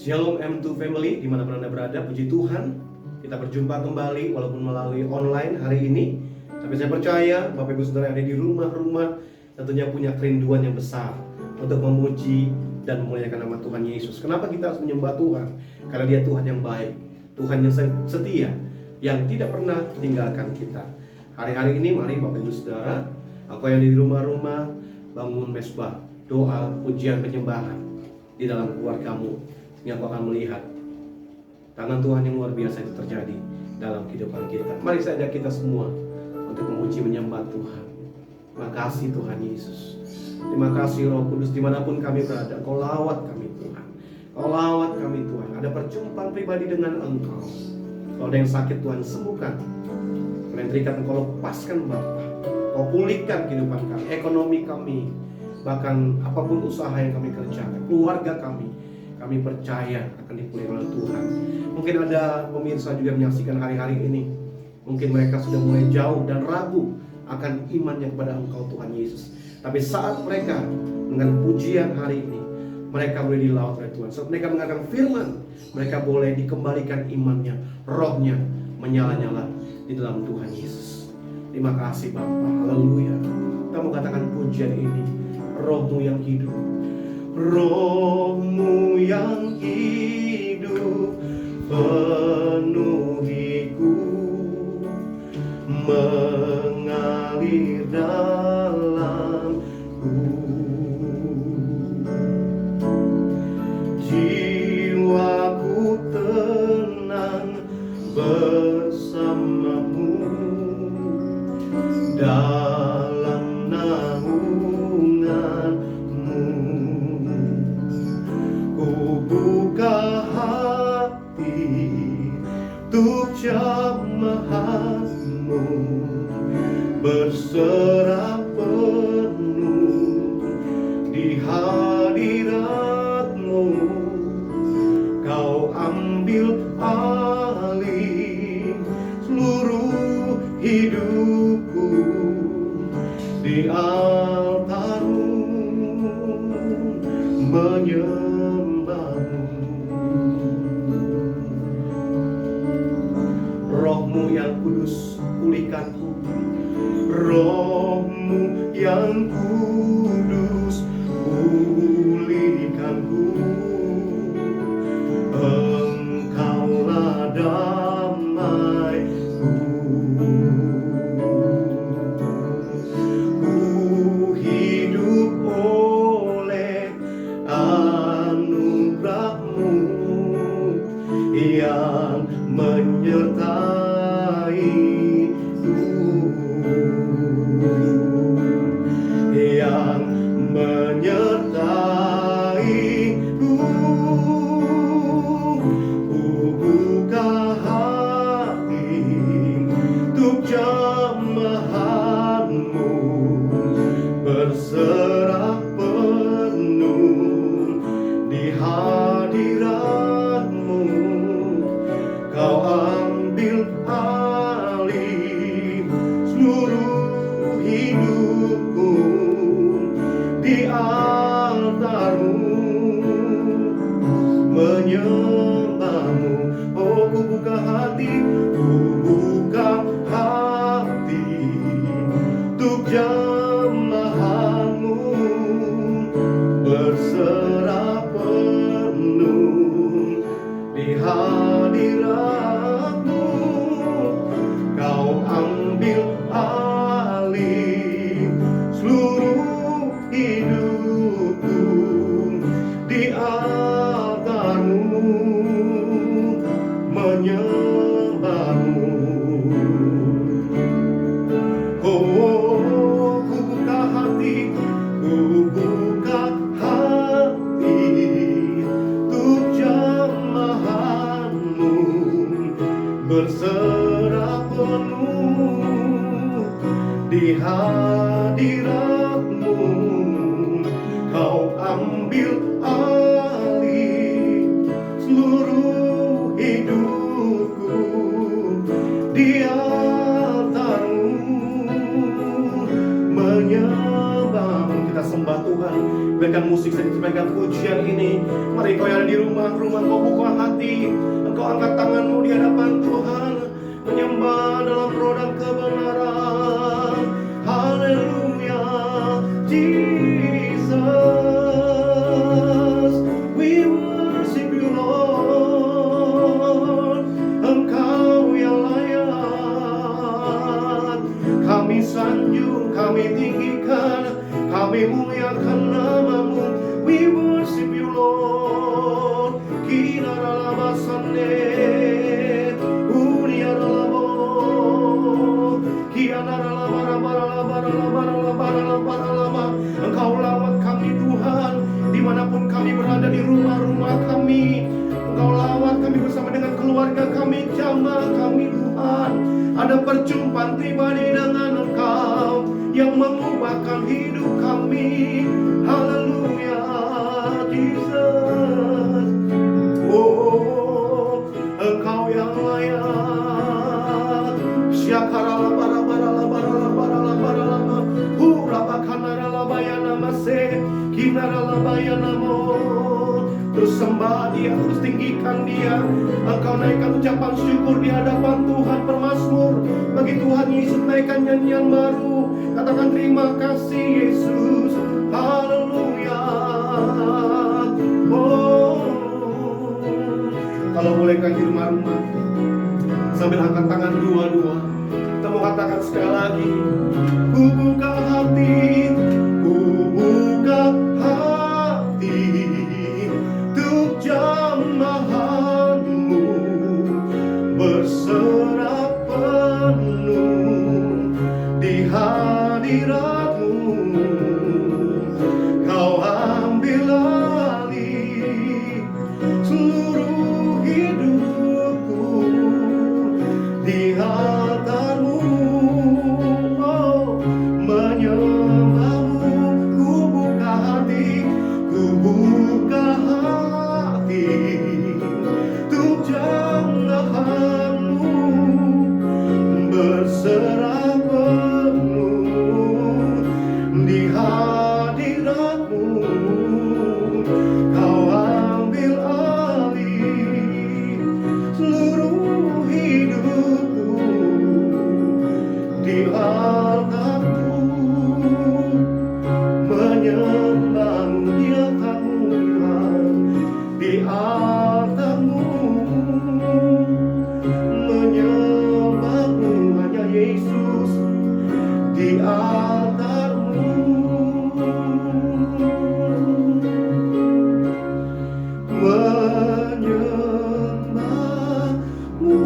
Shalom M2 Family, dimanapun Anda berada, puji Tuhan. Kita berjumpa kembali walaupun melalui online hari ini. Tapi saya percaya Bapak Ibu Saudara yang ada di rumah-rumah tentunya punya kerinduan yang besar untuk memuji dan memuliakan nama Tuhan Yesus. Kenapa kita harus menyembah Tuhan? Karena Dia Tuhan yang baik, Tuhan yang setia, yang tidak pernah tinggalkan kita. Hari-hari ini mari Bapak Ibu Saudara, aku yang di rumah-rumah, bangun mesbah, doa, pujian, penyembahan di dalam keluargamu. Yang aku akan melihat tangan Tuhan yang luar biasa itu terjadi dalam kehidupan kita. Mari saja kita semua untuk memuji menyembah Tuhan. Terima kasih Tuhan Yesus. Terima kasih Roh Kudus, dimanapun kami berada, Kau lawat kami Tuhan. Kau lawat kami Tuhan. Ada perjumpaan pribadi dengan Engkau. Kalau ada yang sakit Tuhan sembuhkan. Kalau yang terikat Engkau lepaskan Bapa. Kau pulihkan kehidupan kami, ekonomi kami, bahkan apapun usaha yang kami kerjakan, keluarga kami percaya akan dipulihkan oleh Tuhan. Mungkin ada pemirsa juga menyaksikan hari-hari ini. Mungkin mereka sudah mulai jauh dan ragu akan imannya kepada Engkau Tuhan Yesus. Tapi saat mereka dengan pujian hari ini, mereka boleh dilawat oleh Tuhan. Saat mereka mengatakan firman, mereka boleh dikembalikan imannya, rohnya menyala-nyala di dalam Tuhan Yesus. Terima kasih Bapa. Haleluya. Kita mau katakan pujian ini, rohmu yang hidup, rohmu yang hidup penuhiku, mengalir dalamku. Jiwaku tenang bersamamu dalam naunganmu. Ku buka hati untuk jamahanmu, berserah penuh di hadiratmu. Kau ambil alih seluruh hidupku di altarmu, menyembahmu. Rohmu yang kudus pulihkanku, rohmu yang kudus pulihkanku. Engkaulah damaiku. Ku hidup oleh anugerah-Mu yang menyertaiku, yang menyertaiku. Ku buka hati untuk jamahanmu, berserah penuh di hadiratmu. Kau ambil alih seluruh hidupku di altarmu, menyembahmu. Oh, ku buka hati untuk jamahanmu, berserah penuh di hadiratmu. Kau ambil alih seluruh hidupku di altarmu, menyembahmu. Oh, ku buka hati untuk jamahanmu, berserah penuh di hadiratmu. Kau ambil alih seluruh hidupku di altarmu, menyembahmu. Kita sembah Tuhan. Biarkan musik sedikit, biarkan pujian ini. Mari kau yang ada di rumah kau buka hati. Engkau angkat tanganmu di hadapan Tuhan, menyembah dalam roh dan kebenaran. Haleluya, Jesus, we worship you Lord. Engkau yang layak kami sanjung, kami tinggikan, kami muliakan namamu. We worship you Lord. Kinaralabasane, Uniaralabo, Kianaralabarabarabarabarabarabarabarabarabarabarabaraba. Engkau lawat kami Tuhan, dimanapun kami berada di rumah-rumah kami. Engkau lawat kami bersama dengan keluarga kami, jamaah kami Tuhan. Ada perjumpaan pribadi dengan Engkau yang mengubahkan hidup kami. Haleluya, Jesus. Oh, Engkau yang layak. Syakaralabarabarabarabarabarabarabarabarabaraba. Hurabakanaralabayanamase, kinaralabayanamo. Terus sembah Dia, terus tinggikan Dia. Engkau naikkan ucapan syukur di hadapan Tuhan. Permazmur bagi Tuhan Yesus, naikkan nyanyian baru. Katakan terima kasih Yesus. Haleluya. Oh, kalau bolehkan di rumah-rumah sambil angkat tangan dua-dua, kita mau katakan sekali lagi. Ku buka hati, ku buka hati untuk jamahanmu, berserah penuh di hadiratmu. Kau ambil alih seluruh hidupku di altarmu. Oh, menyembahmu, ku buka hati, ku buka hati untuk jamahanmu, berserah penuh di hadiratmu. Kau ambil alih seluruh hidupku di altarmu, menyembahmu di altarmu Tuhan, di altarmu, menyembahmu hanya Yesus di altarmu, menyembahmu.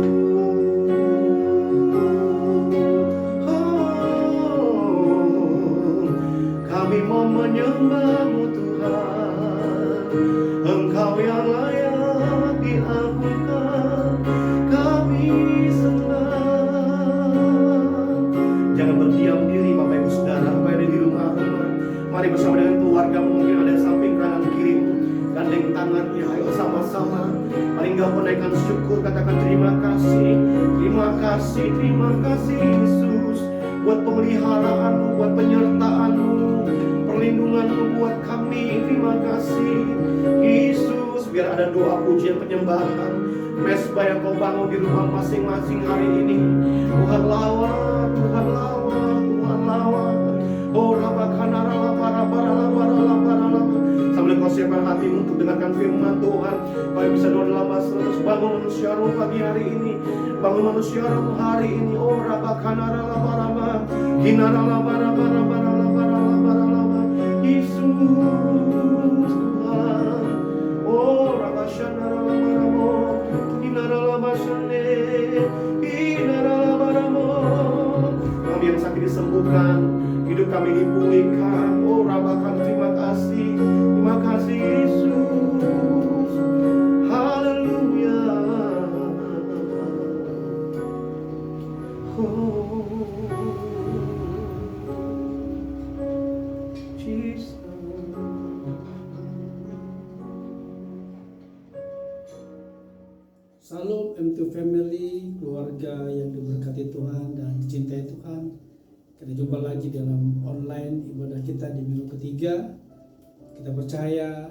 Oh, kami mau menyembahmu Tuhan. Engkau yang layak diagungkan, kami senang. Jangan berdiam diri Bapak Ibu Saudara, Bapak yang ada di rumah-rumah. Mari bersama dengan keluarga, mungkin ada di samping kanan kirimu, gandeng tangannya, ayo sama-sama. Paling gak menaikkan syukur, katakan terima kasih, terima kasih, terima kasih Yesus, buat pemeliharaanmu, buat penyertaanmu, perlindunganmu buat kami. Terima kasih Yesus. Biar ada doa pujian penyembahan mesbah yang kau bangun di rumah masing-masing hari ini. Tuhan lawat, Tuhan lawat, Tuhan lawat. Oh rabakanaralabarabarabarabarabarabarabar. Sambil kau siapkan hatimu untuk dengarkan firman Tuhan, kau yang bisa doa dalam bahasa terus bangun manusia roh pagi hari ini, bangun manusia roh hari ini. Oh rabakanaralabarabarabar, kinaralabarabarabarabarabar. Yesus Tuhan. Oh rabashanaralabarabo, kinaralabashane, kinaralabarabo. Kami yang sakit disembuhkan, hidup kami dipulihkan. Oh rabakan, terima kasih, terima kasih Yesus. Haleluya. Oh Jesus. Salam M2 Family, keluarga yang diberkati Tuhan dan dicintai Tuhan. Kita jumpa lagi dalam online ibadah kita di minggu ketiga. Kita percaya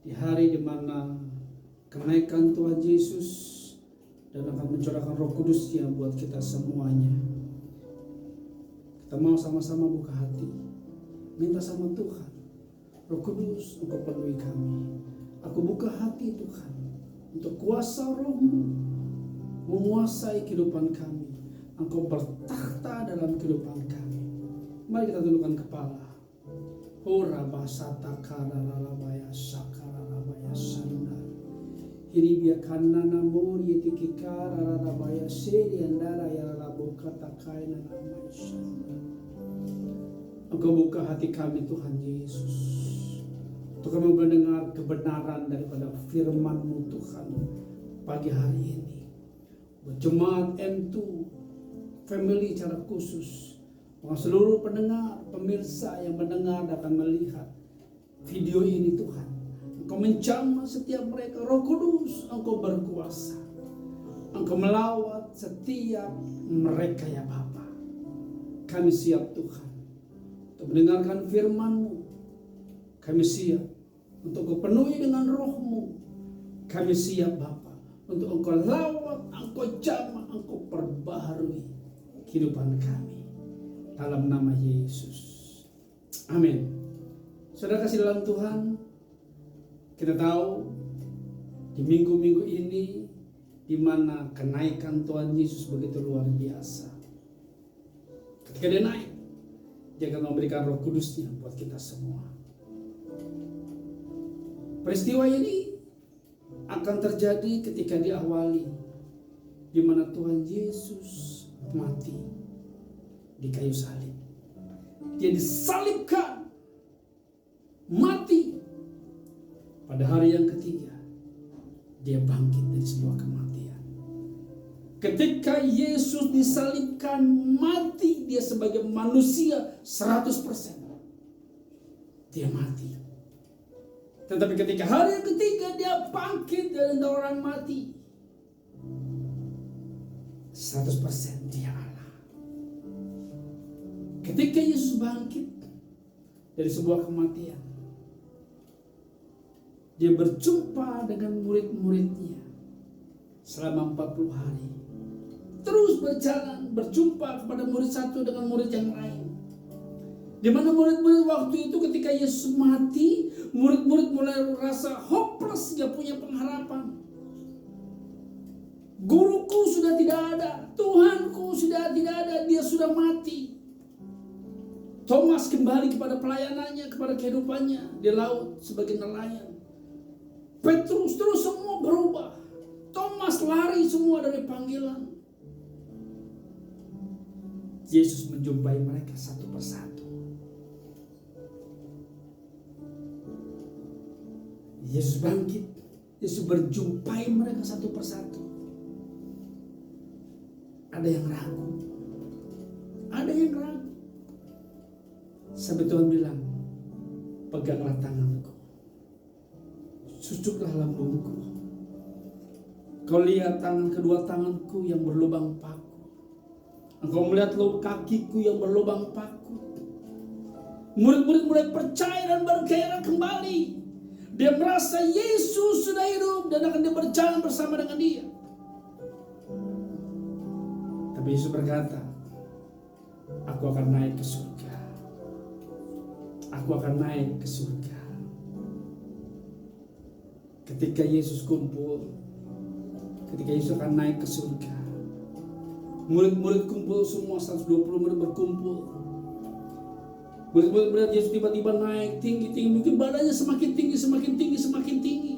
di hari di mana kenaikan Tuhan Yesus dan akan mencurahkan Roh Kudus-Nya buat kita semuanya. Kita mau sama-sama buka hati, minta sama Tuhan, Roh Kudus, Engkau penuhi kami. Aku buka hati Tuhan untuk kuasa Roh-Mu menguasai kehidupan kami. Engkau bertakhta dalam kehidupan kami. Mari kita tundukkan kepala. Ora basata kararabaya sakararabaya sanda. Hiribia kanana mori etikika rarabaya seri andara yararaboka takaina namai sanda. Engkau buka hati kami Tuhan Yesus, untuk kami mendengar kebenaran daripada firman-Mu Tuhan pagi hari ini. Jemaat M2 Family secara khusus, seluruh pendengar, pemirsa yang mendengar akan melihat video ini Tuhan. Engkau menjamah setiap mereka. Roh Kudus, Engkau berkuasa. Engkau melawat setiap mereka ya Bapa. Kami siap Tuhan untuk mendengarkan firman-Mu. Kami siap untuk Engkau penuhi dengan Roh-Mu. Kami siap Bapa untuk Engkau lawat, Engkau jamah, Engkau perbaharui kehidupan kami. Dalam nama Yesus. Amin. Saudara kasih dalam Tuhan, kita tahu di minggu-minggu ini di mana kenaikan Tuhan Yesus begitu luar biasa. Ketika dia naik, dia akan memberikan Roh Kudus-Nya buat kita semua. Peristiwa ini akan terjadi ketika diawali di mana Tuhan Yesus mati di kayu salib. Dia disalibkan, mati. Pada hari yang ketiga, dia bangkit dari sebuah kematian. Ketika Yesus disalibkan, mati, dia sebagai manusia 100%. Dia mati. Tetapi ketika hari yang ketiga dia bangkit dari orang mati, 100% dia Allah. Ketika Yesus bangkit dari sebuah kematian, dia berjumpa dengan murid-muridnya selama 40 hari. Terus berjalan, berjumpa kepada murid satu dengan murid yang lain. Di mana murid-murid waktu itu ketika Yesus mati, murid-murid mulai merasa hopeless, gak punya pengharapan. Guruku sudah tidak ada, Tuhanku sudah tidak ada, dia sudah mati. Thomas kembali kepada pelayanannya, kepada kehidupannya di laut sebagai nelayan. Petrus terus semua berubah. Thomas lari semua dari panggilan. Yesus menjumpai mereka satu persatu. Yesus bangkit, Yesus berjumpai mereka satu persatu. Ada yang ragu, ada yang ragu. Sampai Tuhan bilang, peganglah tanganku, susuklah lambungku. Kau lihat kedua tanganku yang berlubang paku. Engkau melihat kakiku yang berlubang paku. Murid-murid mulai percaya dan bergairah kembali. Dia merasa Yesus sudah hidup dan akan dia berjalan bersama dengan dia. Tapi Yesus berkata, aku akan naik ke surga. Aku akan naik ke surga. Ketika Yesus kumpul, ketika Yesus akan naik ke surga, murid-murid kumpul semua, 120 murid berkumpul. Murid-murid melihat Yesus tiba-tiba naik tinggi-tinggi, mungkin badannya semakin tinggi, semakin tinggi, semakin tinggi.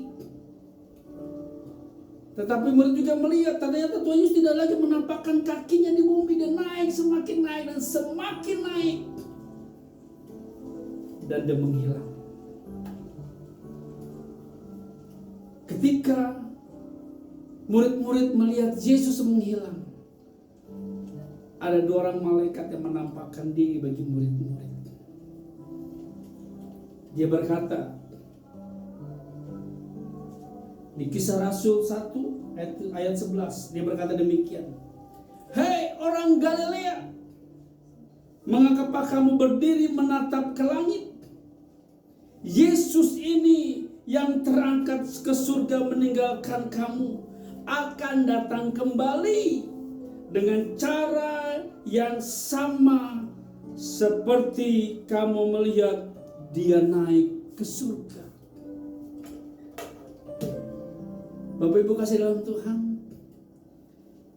Tetapi murid juga melihat ternyata Tuhan Yesus tidak lagi menampakkan kakinya di bumi, dan naik, semakin naik dan semakin naik. Dan dia menghilang. Ketika murid-murid melihat Yesus menghilang, ada 2 orang malaikat yang menampakkan diri bagi murid-murid. Dia berkata di Kisah Rasul 1 ayat 11, dia berkata demikian. Hei orang Galilea, Mengapa kamu berdiri menatap ke langit? Yesus ini yang terangkat ke surga meninggalkan kamu akan datang kembali dengan cara yang sama seperti kamu melihat dia naik ke surga. Bapak Ibu kasih dalam Tuhan,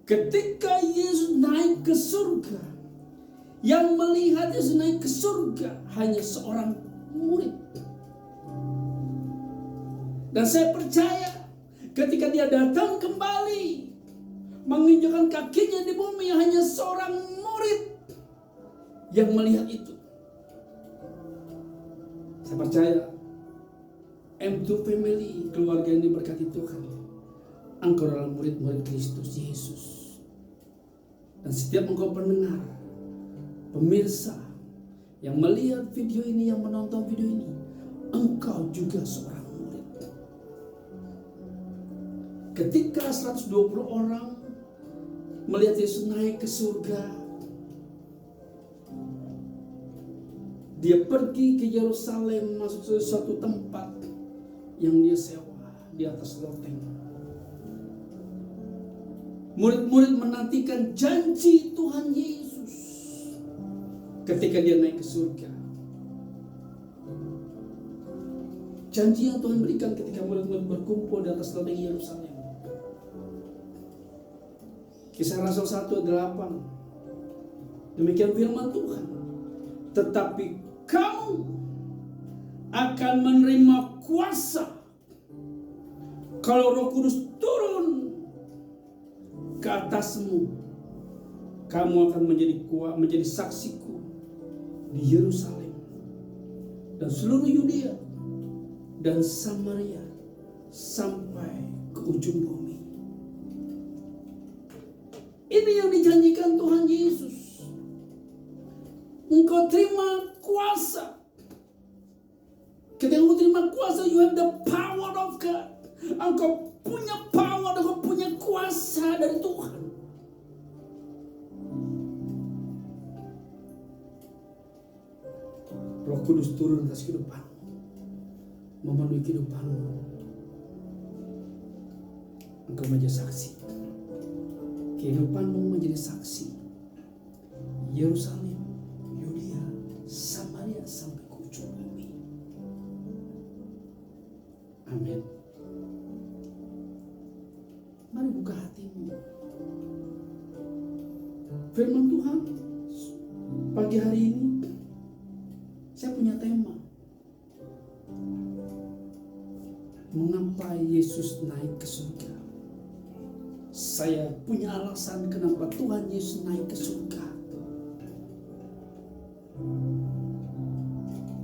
ketika Yesus naik ke surga, yang melihat Yesus naik ke surga hanya seorang murid. Dan saya percaya ketika dia datang kembali menginjakkan kakinya di bumi, hanya seorang murid yang melihat itu. Saya percaya M2 Family, keluarga yang diberkati Tuhan, engkau adalah murid-murid Kristus Yesus. Dan setiap engkau pendengar, pemirsa yang melihat video ini, yang menonton video ini, engkau juga seorang murid. Ketika 120 orang melihat Yesus naik ke surga, dia pergi ke Yerusalem, masuk ke suatu tempat yang dia sewa di atas loteng. Murid-murid menantikan janji Tuhan Yesus ketika dia naik ke surga. Janji yang Tuhan berikan ketika murid-murid berkumpul di atas loteng Yerusalem. Kisah Rasul 1:8. Demikian firman Tuhan. Tetapi kamu akan menerima kuasa kalau Roh Kudus turun ke atasmu. Kamu akan menjadi saksiku di Yerusalem dan seluruh Yudea dan Samaria sampai ke ujung bumi. Ini yang dijanjikan Tuhan Yesus. Engkau terima kuasa. Ketika engkau terima kuasa, you have the power of God. Engkau punya power, engkau punya kuasa dari Tuhan. Roh Kudus turun atas kehidupanmu, memenuhi kehidupanmu. Engkau menjadi saksi. Kehidupanmu menjadi saksi. Yerusalem, Yudea, Samaria sampai ke ujung bumi. Amin. Mari buka hatimu. Firman Tuhan pagi hari ini, saya punya tema. Mengapa Yesus naik ke surga? Saya punya alasan kenapa Tuhan Yesus naik ke surga.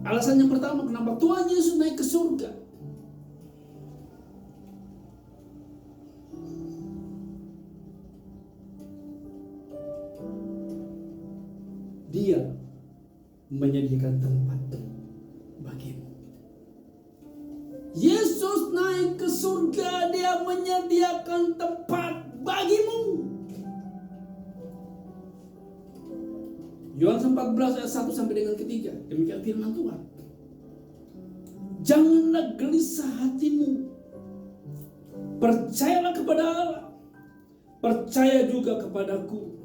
Alasan yang pertama, kenapa Tuhan Yesus naik ke surga? Dia menyediakan tempat bagimu. Yesus naik ke surga, dia menyediakan tempat bagimu. Yohanes 14 ayat 1 sampai dengan ketiga. Demikian firman Tuhan. Janganlah gelisah hatimu. Percayalah kepada Allah. Percaya juga kepadaku.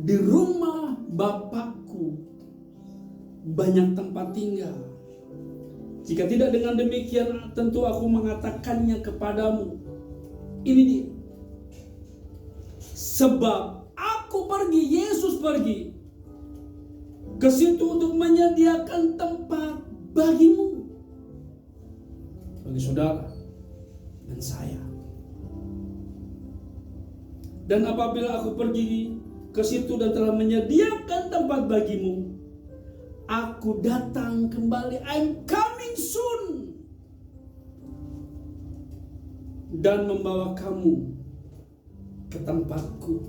Di rumah Bapakku banyak tempat tinggal. Jika tidak, dengan demikian tentu aku mengatakannya kepadamu. Ini dia. Sebab aku pergi, Yesus pergi ke situ untuk menyediakan tempat bagimu, bagi saudara dan saya. Dan apabila aku pergi ke situ dan telah menyediakan tempat bagimu, aku datang kembali. I'm coming soon. Dan membawa kamu ke tempatku,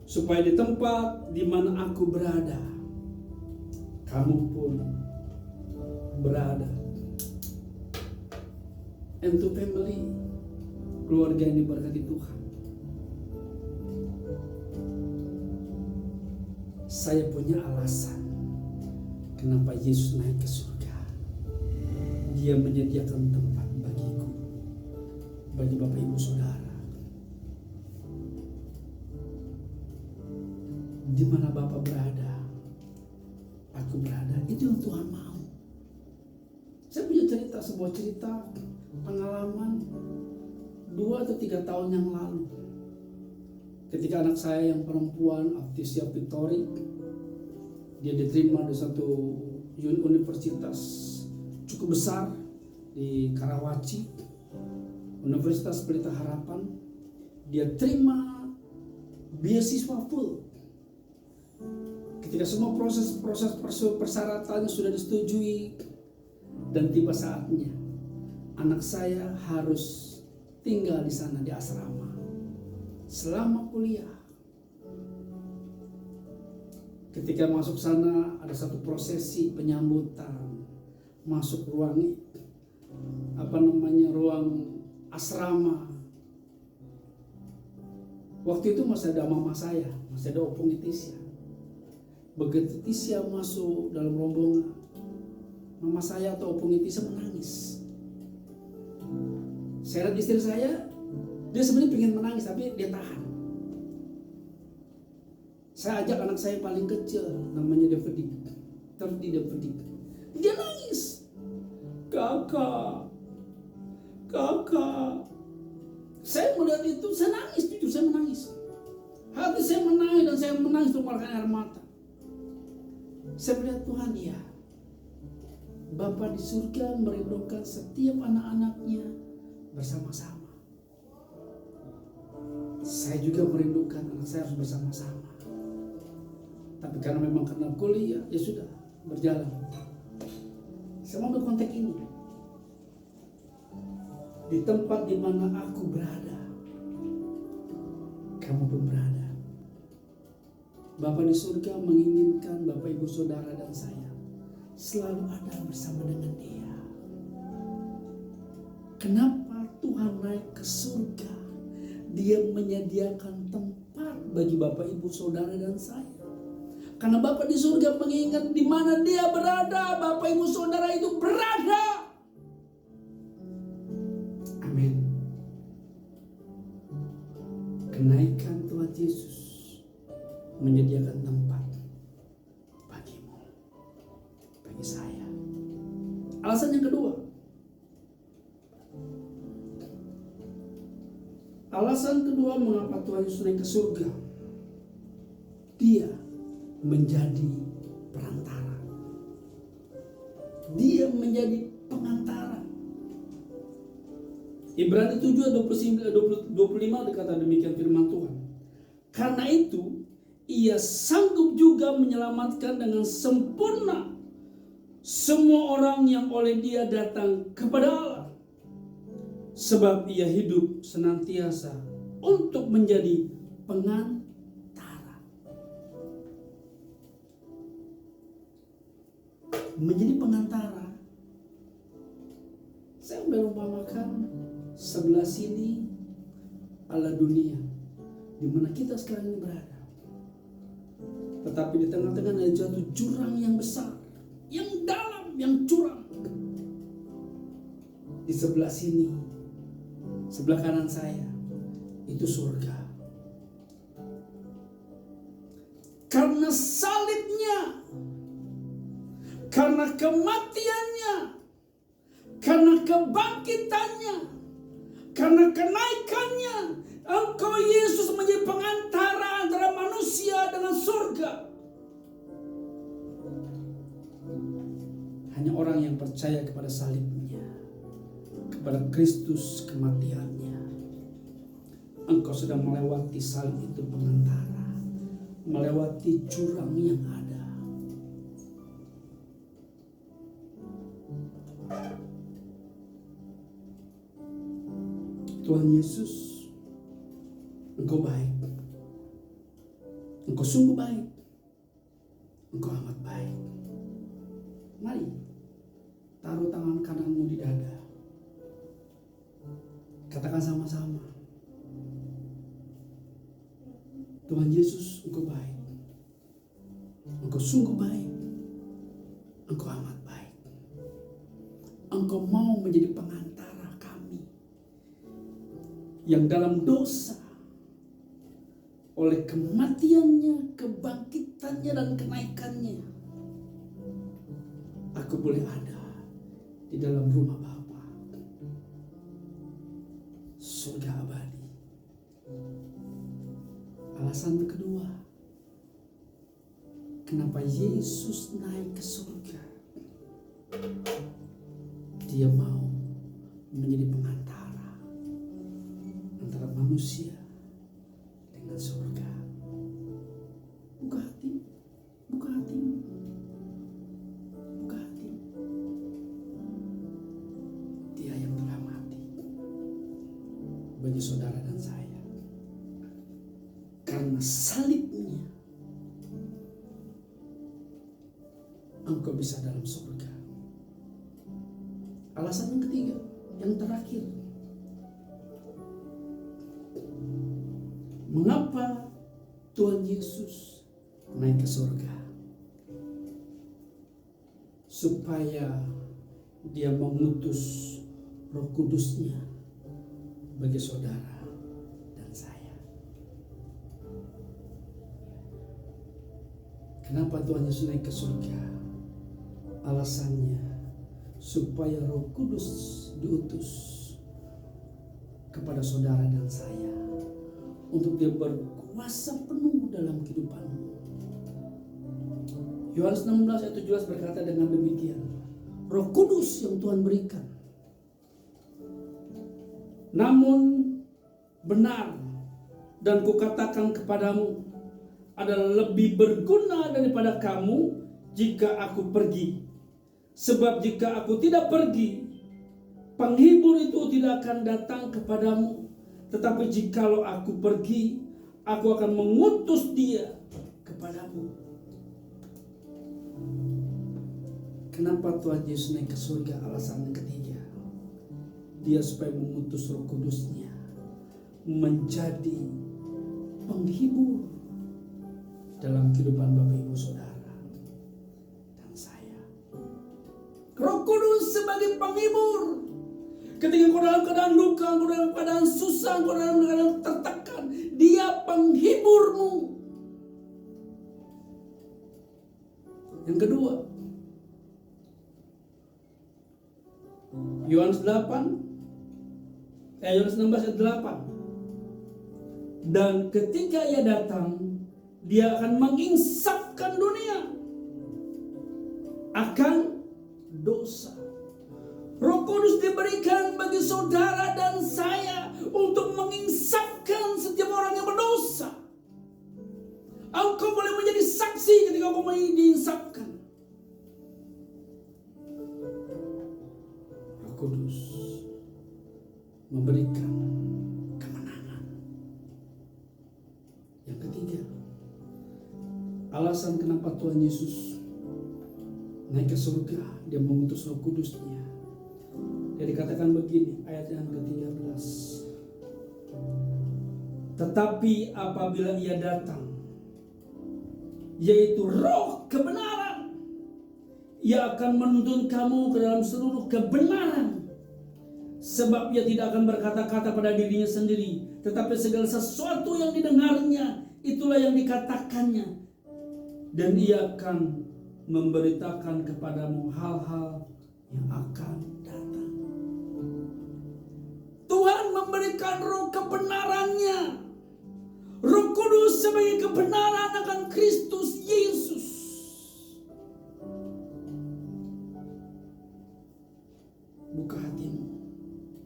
supaya di tempat di mana aku berada, kamu pun berada. M2 Family, keluarga yang diberkati Tuhan. Saya punya alasan kenapa Yesus naik ke surga. Dia menyediakan tempat bagiku, bagi Bapak Ibu Saudara. Di mana Bapak berada, aku berada. Itu yang Tuhan mau. Saya punya sebuah cerita pengalaman 2 atau 3 tahun yang lalu. Ketika anak saya yang perempuan, Aptisia Victory, dia diterima di satu universitas cukup besar di Karawaci, Universitas Pelita Harapan. Dia terima beasiswa full. Ketika semua proses persyaratannya sudah disetujui dan tiba saatnya, anak saya harus tinggal di sana di asrama selama kuliah. Ketika masuk sana ada satu prosesi penyambutan, masuk ruang ruang asrama. Waktu itu masih ada mama saya, masih ada Opung Tisya. Begitu Tisya masuk dalam rombongan, mama saya atau Opung Tisya menangis. Saya lihat istri saya, dia sebenarnya pengen menangis tapi dia tahan. Saya ajak anak saya paling kecil, namanya David. Dia nangis. Kakak. Saya melihat itu, saya nangis, jujur saya menangis. Hati saya menangis dan saya menangis mengeluarkan air mata. Saya melihat Tuhan, ya, Bapa di surga merindukan setiap anak-anaknya bersama-sama. Saya juga merindukan anak saya harus bersama-sama. Tapi karena memang karena kuliah, ya sudah berjalan. Saya mau berkonteks ini. Di tempat di mana aku berada, kamu pun berada. Bapa di surga menginginkan Bapak Ibu Saudara dan saya selalu ada bersama dengan Dia. Kenapa Tuhan naik ke surga? Dia menyediakan tempat bagi Bapak Ibu Saudara dan saya. Karena Bapa di surga mengingat di mana Dia berada, Bapak Ibu Saudara itu berada. Amin. Kenaikan Tuhan Yesus menyediakan tempat bagimu, bagi saya. Alasan yang kedua. Alasan kedua mengapa Tuhan Yesus naik ke surga. Dia menjadi perantara. Dia menjadi pengantara. Ibrani 7 ayat 25 dikata demikian firman Tuhan. Karena itu Ia sanggup juga menyelamatkan dengan sempurna semua orang yang oleh Dia datang kepada Allah. Sebab Ia hidup senantiasa untuk menjadi pengantara. Menjadi pengantara. Saya berumpamakan sebelah sini adalah dunia di mana kita sekarang ini berada. Tetapi di tengah-tengah ada jatuh jurang yang besar, yang dalam, yang curam. Di sebelah sini, sebelah kanan saya, itu surga. Karena salibnya, karena kematiannya, karena kebangkitannya, karena kenaikannya, Engkau Yesus menjadi pengantara antara manusia dengan surga. Hanya orang yang percaya kepada salibnya, kepada Kristus kematiannya, engkau sedang melewati salib itu pengantara, melewati jurang yang ada. Tuhan Yesus, Engkau baik, Engkau sungguh baik, Engkau amat baik. Mari taruh tangan kananmu di dada. Katakan sama-sama, Tuhan Yesus, Engkau baik, Engkau sungguh baik. Engkau amat baik. Engkau mau menjadi pengantara kami yang dalam dosa, oleh kematiannya, kebangkitannya, dan kenaikannya, aku boleh ada di dalam rumah Bapa, surga abadi. Alasan kedua, kenapa Yesus naik ke surga? Dia mau menjadi pengantara antara manusia dengan surga. Buka hati, buka hati, buka hati. Dia yang telah mati bagi saudara dan saya. Karena salibnya, engkau bisa dalam surga. Alasan yang ketiga, yang terakhir, mengapa Tuhan Yesus naik ke surga? Supaya dia mengutus Roh Kudus-Nya bagi saudara dan saya. Kenapa Tuhan Yesus naik ke surga? Alasannya supaya Roh Kudus diutus kepada saudara dan saya untuk dia berkuasa penuh dalam kehidupanmu. Yohanes 16 ayat 17 berkata dengan demikian, Roh Kudus yang Tuhan berikan, namun benar dan kukatakan kepadamu, adalah lebih berguna daripada kamu jika aku pergi. Sebab jika aku tidak pergi, penghibur itu tidak akan datang kepadamu. Tetapi jikalau aku pergi, aku akan mengutus dia kepadamu. Kenapa Tuhan Yesus naik ke surga? Alasan yang ketiga, dia supaya mengutus Roh Kudus-Nya menjadi penghibur dalam kehidupan Bapak Ibu Saudara dan saya. Roh Kudus sebagai penghibur. Ketika kau dalam keadaan duka, kau dalam keadaan susah, kau dalam keadaan tertekan, dia penghiburmu. Yang kedua, Yohanes 16 ayat 8. Dan ketika ia datang, dia akan menginsafkan dunia akan dosa. Roh Kudus diberikan bagi saudara dan saya untuk menginsafkan setiap orang yang berdosa. Engkau boleh menjadi saksi ketika engkau diinsafkan. Roh Kudus memberikan kemenangan. Yang ketiga, alasan kenapa Tuhan Yesus naik ke surga, dia mengutus Roh Kudus-Nya. Dia dikatakan begini, ayat yang ke-13. Tetapi apabila ia datang, yaitu Roh kebenaran, ia akan menuntun kamu ke dalam seluruh kebenaran. Sebab ia tidak akan berkata-kata pada dirinya sendiri, tetapi segala sesuatu yang didengarnya, itulah yang dikatakannya. Dan ia akan memberitakan kepadamu hal-hal yang akan datang. Tuhan memberikan roh kebenarannya. Roh Kudus sebagai kebenaran akan Kristus Yesus. Buka hatimu.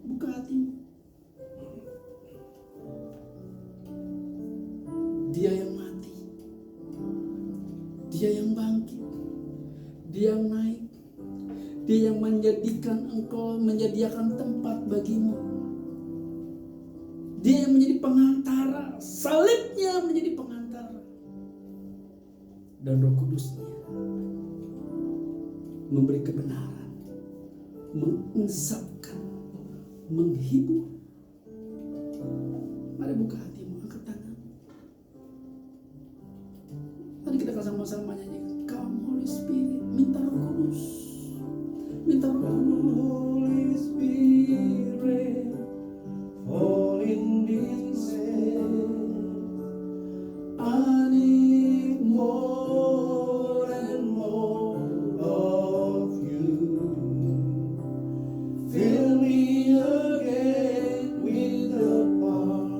Buka hatimu. Dia yang mati. Dia yang bangkit. Dia yang naik. Dia yang menjadikan engkau, menyediakan tempat bagimu. Dia yang menjadi pengantara, salibnya menjadi pengantara. Dan Roh Kudus-Nya memberi kebenaran, menginsafkan, menghibur. Mari buka hatimu, angkat tangan. Mari kita sama-sama nyanyi. Kudus. Minta Roh Kudus. Holy Spirit, fall in this place. I need more and more of you. Fill me again with the power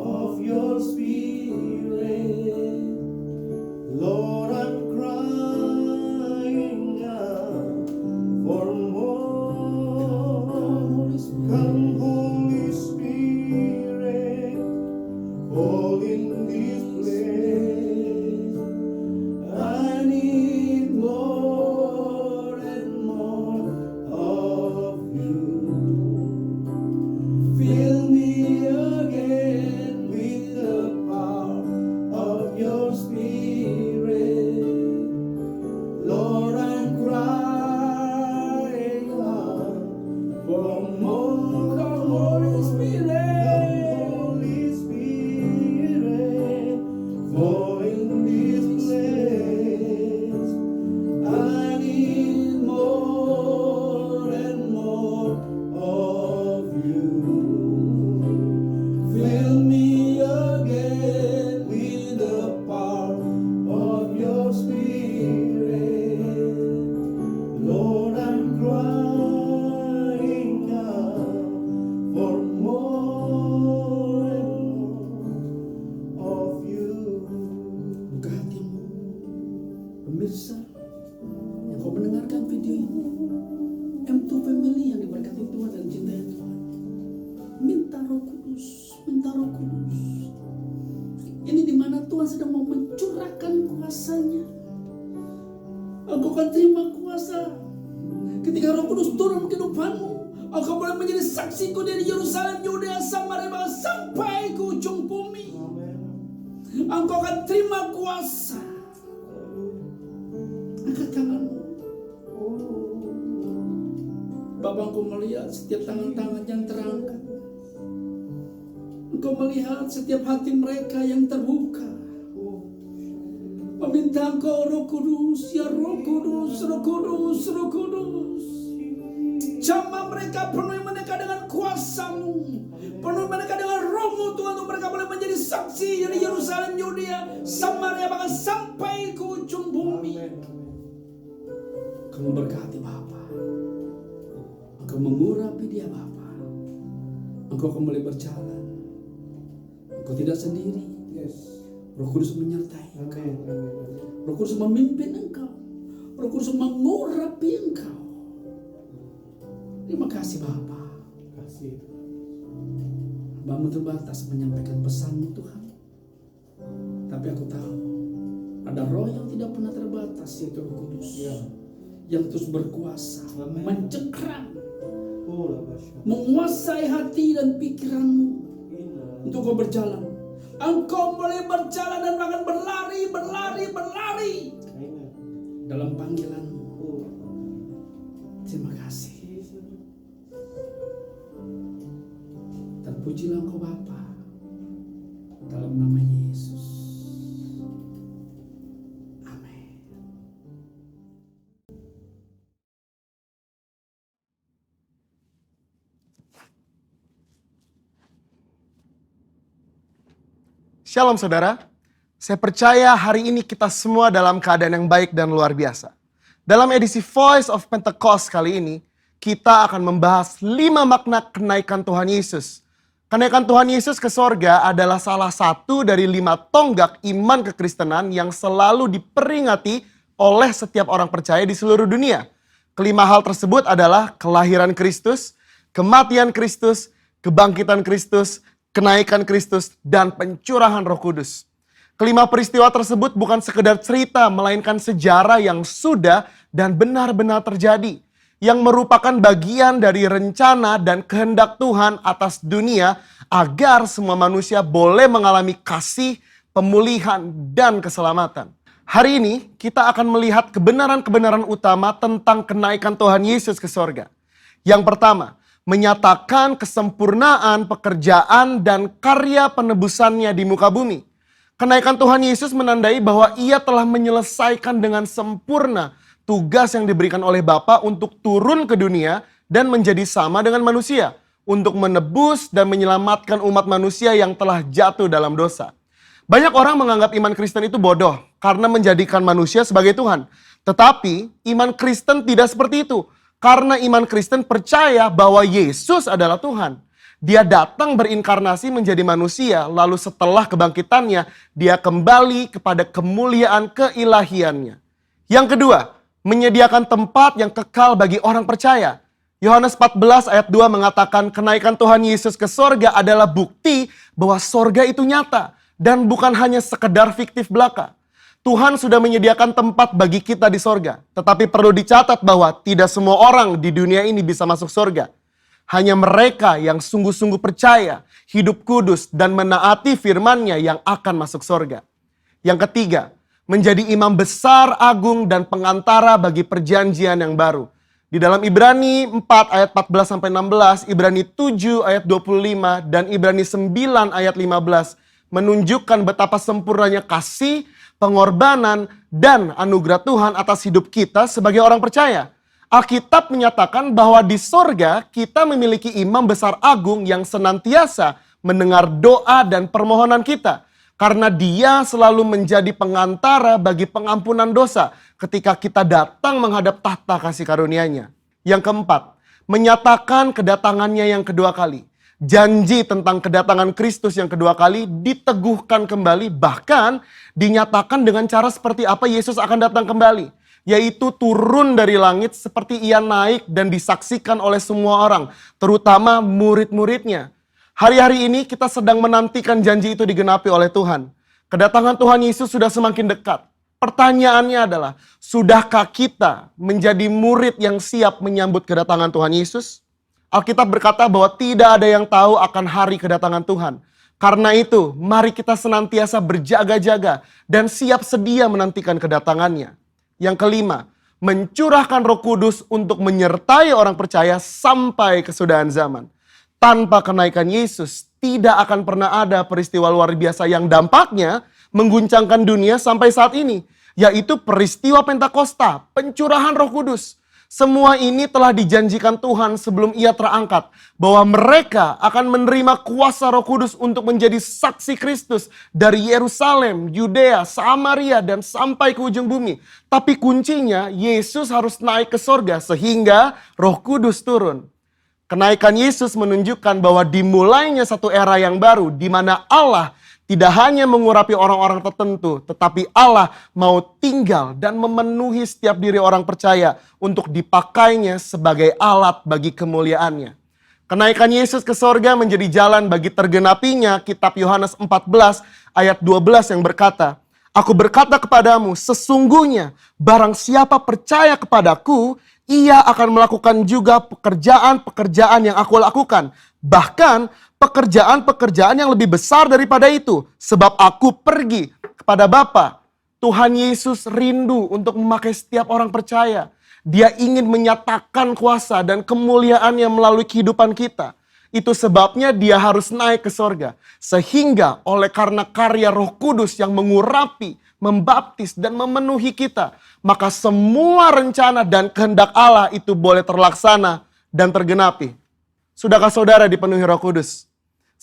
of your Spirit. Lord, I'm crying out for more. Come, Holy Spirit, fall in this place. I need more and more of you. Fill me again with the power of your Spirit. Lord, I'm crying out for more. Come, Holy Spirit. Holy Spirit, fall in this place. I need more and more of you. Fill me again with the power of your Spirit. Lord, I'm crying out for more and more of you. Buka hatimu, pemirsa yang kau mendengarkan video ini. M2 Family yang diberkati Tuhan dan cintai Tuhan. Minta Roh Kudus, minta Roh Kudus. Ini dimana Tuhan sedang mau mencurahkan kuasanya. Engkau akan terima kuasa ketika Roh Kudus turun ke kehidupanmu. Engkau boleh menjadi saksiku dari Yerusalem, Yudea, Samaria, bahkan sampai ke ujung bumi. Engkau akan terima kuasa. Angkat tanganmu. Bapak, engkau melihat setiap tangan-tangan yang terangkat. Engkau melihat setiap hati mereka yang terbuka. Meminta engkau Roh Kudus, ya Roh Kudus, Roh Kudus, Roh Kudus. Jamah mereka, penuhi mereka dengan kuasa-Mu. Penuhi mereka dengan Roh-Mu Tuhan, untuk mereka boleh menjadi saksi dari Yerusalem, Yudea, Samaria, bahkan sampai ke ujung bumi. Kamu berkati Bapa. Engkau mengurapi dia Bapa. Engkau kembali berjalan. Engkau tidak sendiri. Roh Kudus menyertai engkau. Roh Kudus memimpin engkau. Roh Kudus mengurapi engkau. Terima kasih Bapa. Hambamu terbatas menyampaikan pesan-Mu Tuhan. Tapi aku tahu ada roh yang tidak pernah terbatas, yaitu Roh Kudus. Yang terus berkuasa, mencengkram, menguasai hati dan pikiranmu untuk kau berjalan. Engkau boleh berjalan dan bahkan berlari dalam panggilanmu. Terima kasih. Terpujilah Engkau Bapa, dalam nama Yesus. Amin. Shalom saudara, saya percaya hari ini kita semua dalam keadaan yang baik dan luar biasa. Dalam edisi Voice of Pentecost kali ini, kita akan membahas 5 makna kenaikan Tuhan Yesus. Kenaikan Tuhan Yesus ke sorga adalah salah satu dari 5 tonggak iman kekristenan yang selalu diperingati oleh setiap orang percaya di seluruh dunia. Kelima hal tersebut adalah kelahiran Kristus, kematian Kristus, kebangkitan Kristus, kenaikan Kristus, dan pencurahan Roh Kudus. Kelima peristiwa tersebut bukan sekedar cerita, melainkan sejarah yang sudah dan benar-benar terjadi. Yang merupakan bagian dari rencana dan kehendak Tuhan atas dunia agar semua manusia boleh mengalami kasih, pemulihan, dan keselamatan. Hari ini kita akan melihat kebenaran-kebenaran utama tentang kenaikan Tuhan Yesus ke sorga. Yang pertama, menyatakan kesempurnaan pekerjaan dan karya penebusannya di muka bumi. Kenaikan Tuhan Yesus menandai bahwa ia telah menyelesaikan dengan sempurna tugas yang diberikan oleh Bapa untuk turun ke dunia dan menjadi sama dengan manusia, untuk menebus dan menyelamatkan umat manusia yang telah jatuh dalam dosa. Banyak orang menganggap iman Kristen itu bodoh karena menjadikan manusia sebagai Tuhan. Tetapi iman Kristen tidak seperti itu. Karena iman Kristen percaya bahwa Yesus adalah Tuhan. Dia datang berinkarnasi menjadi manusia, lalu setelah kebangkitannya, dia kembali kepada kemuliaan keilahiannya. Yang kedua, menyediakan tempat yang kekal bagi orang percaya. Yohanes 14 ayat 2 mengatakan kenaikan Tuhan Yesus ke sorga adalah bukti bahwa sorga itu nyata dan bukan hanya sekedar fiktif belaka. Tuhan sudah menyediakan tempat bagi kita di sorga. Tetapi perlu dicatat bahwa tidak semua orang di dunia ini bisa masuk sorga. Hanya mereka yang sungguh-sungguh percaya, hidup kudus, dan menaati firman-Nya yang akan masuk sorga. Yang ketiga, menjadi imam besar, agung, dan pengantara bagi perjanjian yang baru. Di dalam Ibrani 4 ayat 14-16, Ibrani 7 ayat 25, dan Ibrani 9 ayat 15 menunjukkan betapa sempurnanya kasih, pengorbanan, dan anugerah Tuhan atas hidup kita sebagai orang percaya. Alkitab menyatakan bahwa di sorga kita memiliki imam besar agung yang senantiasa mendengar doa dan permohonan kita. Karena dia selalu menjadi pengantara bagi pengampunan dosa ketika kita datang menghadap tahta kasih karunia-Nya. Yang keempat, menyatakan kedatangannya yang kedua kali. Janji tentang kedatangan Kristus yang kedua kali diteguhkan kembali, bahkan dinyatakan dengan cara seperti apa Yesus akan datang kembali. Yaitu turun dari langit seperti ia naik dan disaksikan oleh semua orang, terutama murid-muridnya. Hari-hari ini kita sedang menantikan janji itu digenapi oleh Tuhan. Kedatangan Tuhan Yesus sudah semakin dekat. Pertanyaannya adalah, sudahkah kita menjadi murid yang siap menyambut kedatangan Tuhan Yesus? Alkitab berkata bahwa tidak ada yang tahu akan hari kedatangan Tuhan. Karena itu, mari kita senantiasa berjaga-jaga dan siap sedia menantikan kedatangannya. Yang kelima, mencurahkan Roh Kudus untuk menyertai orang percaya sampai kesudahan zaman. Tanpa kenaikan Yesus, tidak akan pernah ada peristiwa luar biasa yang dampaknya mengguncangkan dunia sampai saat ini. Yaitu peristiwa Pentakosta, pencurahan Roh Kudus. Semua ini telah dijanjikan Tuhan sebelum ia terangkat. Bahwa mereka akan menerima kuasa Roh Kudus untuk menjadi saksi Kristus dari Yerusalem, Yudea, Samaria, dan sampai ke ujung bumi. Tapi kuncinya, Yesus harus naik ke sorga sehingga Roh Kudus turun. Kenaikan Yesus menunjukkan bahwa dimulainya satu era yang baru di mana Allah tidak hanya mengurapi orang-orang tertentu, tetapi Allah mau tinggal dan memenuhi setiap diri orang percaya untuk dipakainya sebagai alat bagi kemuliaannya. Kenaikan Yesus ke sorga menjadi jalan bagi tergenapinya kitab Yohanes 14 ayat 12 yang berkata, Aku berkata kepadamu, sesungguhnya barang siapa percaya kepadaku, ia akan melakukan juga pekerjaan-pekerjaan yang aku lakukan. Bahkan pekerjaan-pekerjaan yang lebih besar daripada itu. Sebab aku pergi kepada Bapa. Tuhan Yesus rindu untuk memakai setiap orang percaya. Dia ingin menyatakan kuasa dan kemuliaannya melalui kehidupan kita. Itu sebabnya dia harus naik ke sorga. Sehingga oleh karena karya Roh Kudus yang mengurapi, membaptis dan memenuhi kita. Maka semua rencana dan kehendak Allah itu boleh terlaksana dan tergenapi. Sudahkah saudara dipenuhi Roh Kudus?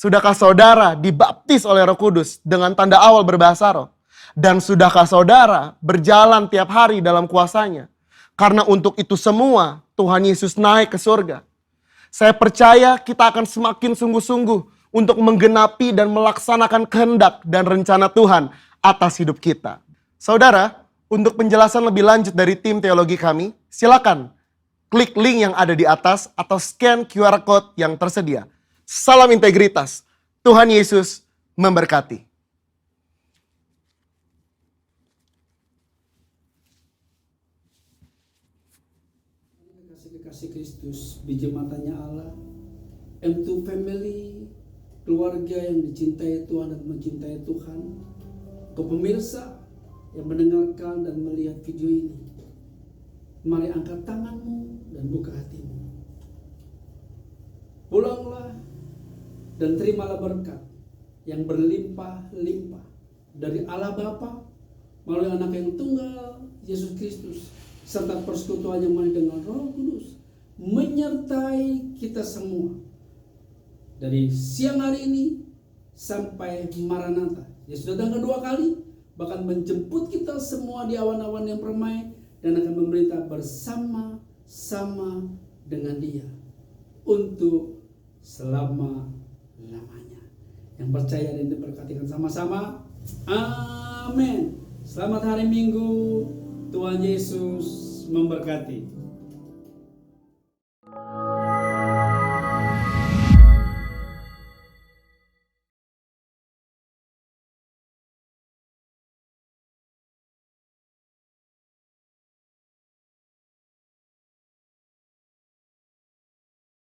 Sudahkah saudara dibaptis oleh Roh Kudus dengan tanda awal berbahasa roh? Dan sudahkah saudara berjalan tiap hari dalam kuasanya? Karena untuk itu semua Tuhan Yesus naik ke surga. Saya percaya kita akan semakin sungguh-sungguh untuk menggenapi dan melaksanakan kehendak dan rencana Tuhan atas hidup kita. Saudara, untuk penjelasan lebih lanjut dari tim teologi kami, silakan klik link yang ada di atas atau scan QR Code yang tersedia. Salam integritas. Tuhan Yesus memberkati. Kasih Kristus, biji matanya Allah, M2 family, keluarga yang dicintai Tuhan dan mencintai Tuhan, ke pemirsa yang mendengarkan dan melihat video ini, mari angkat tanganmu dan buka hatimu. Pulanglah dan terimalah berkat yang berlimpah-limpah dari Allah Bapa melalui Anak yang tunggal, Yesus Kristus, serta persekutuan yang manis dengan Roh Kudus menyertai kita semua dari siang hari ini sampai Maranatha. Yesus datang kedua kali, bahkan menjemput kita semua di awan-awan yang permai dan akan memerintah bersama-sama dengan Dia untuk selama-lamanya. Yang percaya dan diberkatikan sama-sama. Amin. Selamat hari Minggu. Tuhan Yesus memberkati.